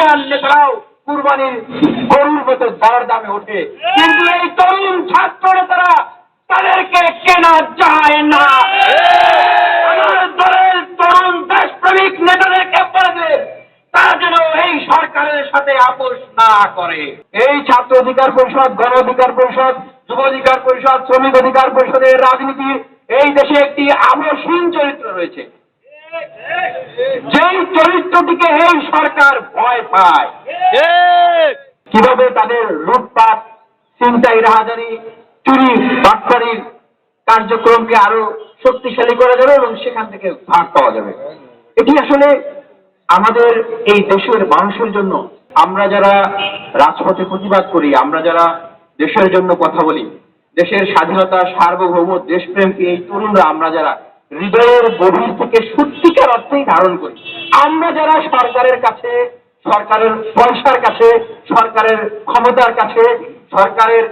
বর্ষিয়ান নেতারাও কুরবানির গরুর মতো দরদামে ওঠে, কিন্তু এই তরুণ ছাত্র নেতারা তাদেরকে কেনা যায় না। আমার দলের তরুণ দেশপ্রেমিক নেতাদেরকে বলে দেন, তারা যেন এই সরকারের সাথে আপোষ না করে। এই ছাত্র অধিকার পরিষদ, গণ অধিকার পরিষদ, যুব অধিকার পরিষদ, শ্রমিক অধিকার পরিষদের রাজনীতির এই দেশে একটি আবশ্যহীন চরিত্র রয়েছে, যেই চরিত্রটিকে এই সরকার ভয় পায়। কিভাবে তাদের লুটপাট, ছিনতাই, রাহাজানি, চুরি, বাটপাড়ির কার্যক্রমকে আরো শক্তিশালী করা যাবে এবং সেখান থেকে ভাগ পাওয়া যাবে। এটি আসলে আমাদের এই দেশের মানুষের জন্য, আমরা যারা রাজপথে প্রতিবাদ করি, আমরা যারা দেশের জন্য কথা বলি, দেশের স্বাধীনতা, সার্বভৌম দেশপ্রেমকে এই তরুণরা আমরা যারা হৃদয়ের গভীর থেকে সত্যিকার অর্থেই ধারণ করি, আমরা যারা সরকারের কাছে, সরকারের পয়সার কাছে, সরকারের ক্ষমতার কাছে, সরকারের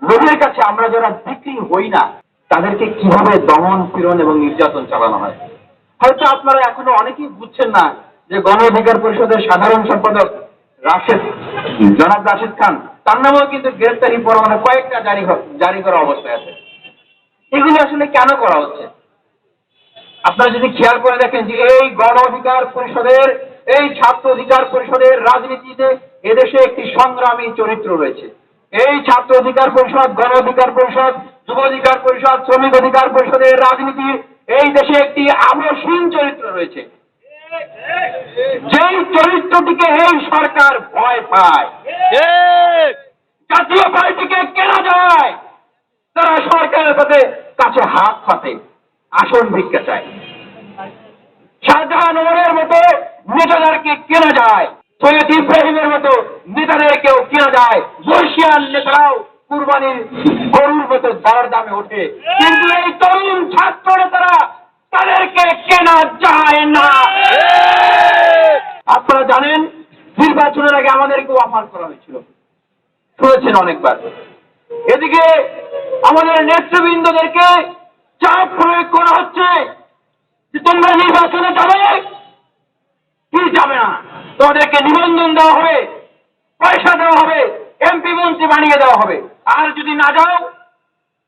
লোভের কাছে আমরা যারা বিক্রি হই না, তাদেরকে কিভাবে দমন, পীড়ন এবং নির্যাতন চালানো হয়। হয়তো আপনারা এখনো অনেকেই বুঝছেন না যে গণ অধিকার পরিষদের সাধারণ সম্পাদক জনাব রাশেদ খান, তার নামেও কিন্তু গ্রেফতারি পরোয়ানা কয়েকটা জারি করা অবস্থায় আছে। এগুলো আসলে কেন করা হচ্ছে? আপনারা যদি খেয়াল করে দেখেন যে এই গণ অধিকার পরিষদের, এই ছাত্র অধিকার পরিষদের রাজনীতিতে এদেশে একটি সংগ্রামী চরিত্র রয়েছে। এই ছাত্র অধিকার পরিষদ, গণ অধিকার পরিষদ, যুব অধিকার পরিষদ, শ্রমিক অধিকার পরিষদের রাজনীতির এই দেশে একটি আবশ্যহীন চরিত্র রয়েছে, যেই চরিত্রটিকে এই সরকার ভয় পায়। জাতীয় পার্টিকে কেনা যায়, তারা সরকারের কাছে হাত পাতে, আসন ভিক্ষা চায়। শাহজাহান ওমরের মতো নেতাদেরকে কেনা যায়, সৈয়দ ইব্রাহিমের মতো নেতাদেরকেও কেনা যায়। বর্ষিয়ান নেতারাও কুরবানির গরুর মতো দরদামে ওঠে, কিন্তু এই তরুণ ছাত্র নেতারা তাদেরকে কেনা যায় না। আপনারা জানেন, নির্বাচনের আগে আমাদেরকেও অফার করা হয়েছিল, শুনেছেন অনেকবার। এদিকে আমাদের নেতৃবৃন্দদেরকে চাপ প্রয়োগ করা হচ্ছে যে তোমরা নির্বাচনে যাবে কি যাবে না, তোমাদেরকে নিবন্ধন দেওয়া হবে, পয়সা দেওয়া হবে, এমপি মন্ত্রী বানিয়ে দেওয়া হবে, আর যদি না যাও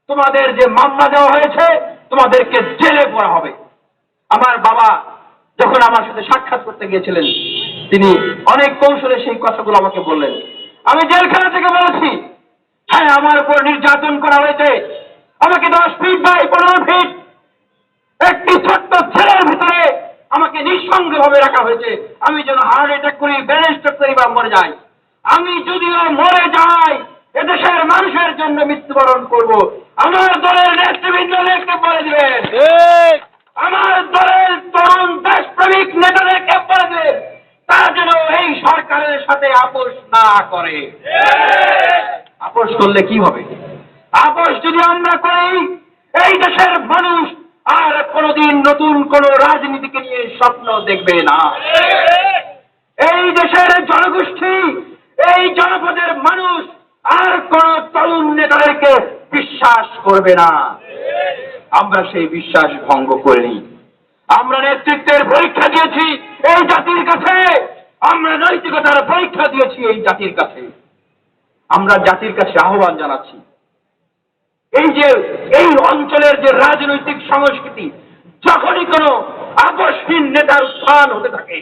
তোমাদের যে মামলা দেওয়া হয়েছে তোমাদেরকে জেলে পড়া হবে। আমার বাবা যখন আমার সাথে সাক্ষাৎ করতে গিয়েছিলেন, তিনি অনেক কৌশলে সেই কথাগুলো আমাকে বললেন। আমি জেলখানা থেকে বলেছি, হ্যাঁ আমার উপর নির্যাতন করা হয়েছে, আমাকে 10 ফিট বাই 15 ফিট একটি ছোট্ট ছেলের ভিতরে আমাকে নিঃসঙ্গভাবে রাখা হয়েছে। আমি যেন হার্ট অ্যাটাক করি, ব্রেন স্ট্রোক করি বা মরে যাই। আমি যদিও মরে যাই, এদেশের মানুষের জন্য মৃত্যুবরণ করব। আমার দলের নেতৃবৃন্দদেরকে বলে দিবেন, আমার দলের তরুণ দেশপ্রেমিক নেতাদেরকে বলে দিবেন, তারা যেন এই সরকারের সাথে আপোষ না করে। আপোষ করলে কি হবে? আপোষ যদি আমরা করি, এই দেশের মানুষ আর কোনদিন নতুন কোন রাজনীতিকে নিয়ে স্বপ্ন দেখবে না। এই দেশের জনগোষ্ঠী, এই জনপদের মানুষ আর কোন তরুণ নেতাদেরকে বিশ্বাস করবে না। আমরা সেই বিশ্বাস ভঙ্গ করিনি। আমরা নেতৃত্বের পরীক্ষা দিয়েছি এই জাতির কাছে, আমরা নৈতিকতার পরীক্ষা দিয়েছি এই জাতির কাছে। আমরা জাতির কাছে আহ্বান জানাচ্ছি, এই যে এই অঞ্চলের যে রাজনৈতিক সংস্কৃতি, যখনই কোনো আপোষহীন নেতার উত্থান হতে থাকে,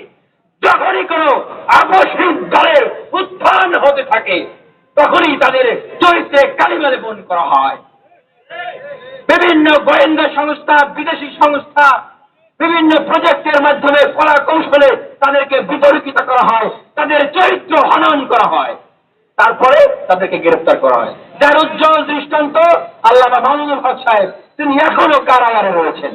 যখনই কোনো আপোষহীন দলের উত্থান হতে থাকে, তখনই তাদের চরিত্রে কালিমা লেপন করা হয়। বিভিন্ন গোয়েন্দা সংস্থা, বিদেশি সংস্থা বিভিন্ন প্রজেক্টের মাধ্যমে কলা কৌশলে তাদেরকে বিতর্কিত করা হয়, তাদের চরিত্র হনন করা হয়, তারপরে তাদেরকে গ্রেফতার করা হয়। যার উজ্জ্বল দৃষ্টান্ত আল্লামা মামুনুল হক সাহেব, তিনি এখনো কারাগারে রয়েছেন।